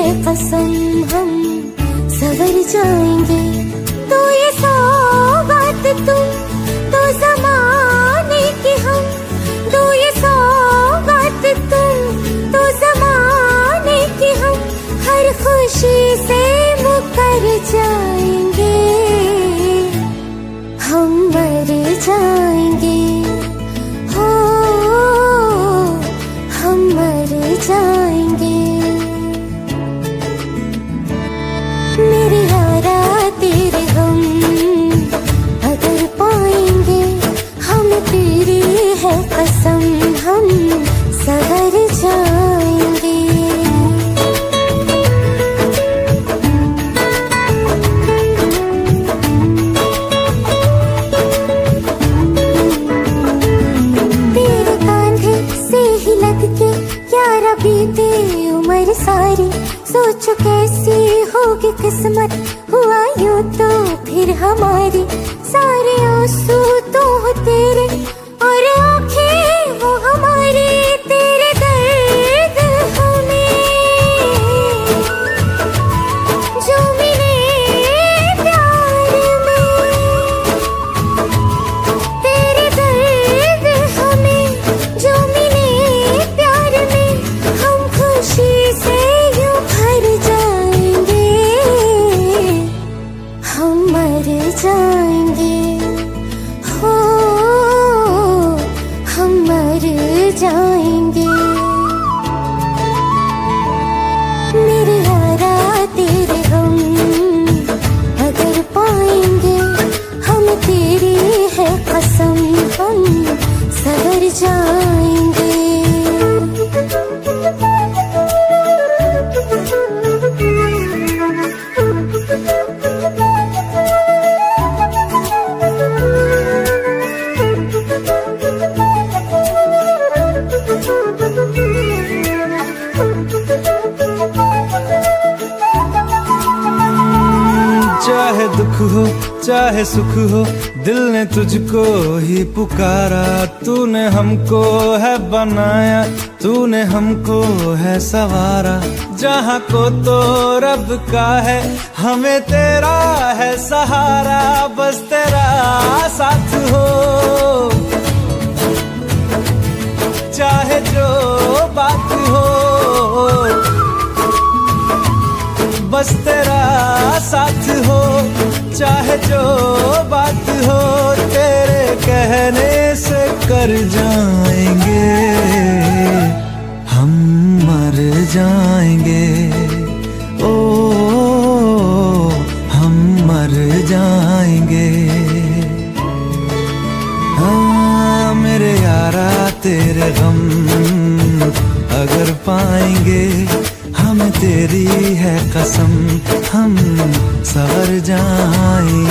है कसम हम सवर जाएंगे। तो ये सौगात तुम तो ज़माने की हम, तो ये सौगात तुम तो ज़माने की हम, हर खुशी से मुकर जाएंगे, हम मर जाएंगे, हो हम मर जाएंगे। मेरे यारा तेरे हम अगर पाएंगे, हम तेरी है कसम हम सवर जाएंगे। तेरे कांधे से ही लग के यारा बीते उम्र सारी, सोचो कैसी होगी किस्मत, हुआ यूं तो फिर हमारी। सारे आंसू तो हो तेरे और आंखें वो हमारी, तेरे दर्द हमें जो मिले प्यार में, तेरे दर्द हमें जो मिले प्यार में, हम खुशी से यूं भर जाएंगे, हम मर जाएंगे, हो हम मर जाएंगे। मेरे यारा तेरे हम अगर पाएंगे, हम तेरी है कसम हम सवर जाएंगे। चाहे दुख हो चाहे सुख हो, दिल ने तुझको ही पुकारा। तूने हमको है बनाया, तूने हमको है सवारा। जहाँ को तो रब का है, हमें तेरा है सहारा। बस तेरा साथ हो, चाहे जो बात हो, बस तेरा साथ हो, चाहे जो बात हो। तेरे कहने से कर जाएंगे, हम मर जाएंगे, ओ हम मर जाएंगे। हाँ मेरे यारा तेरे गम अगर पाएंगे, हम तेरी है कसम हम सवर जाएंगे।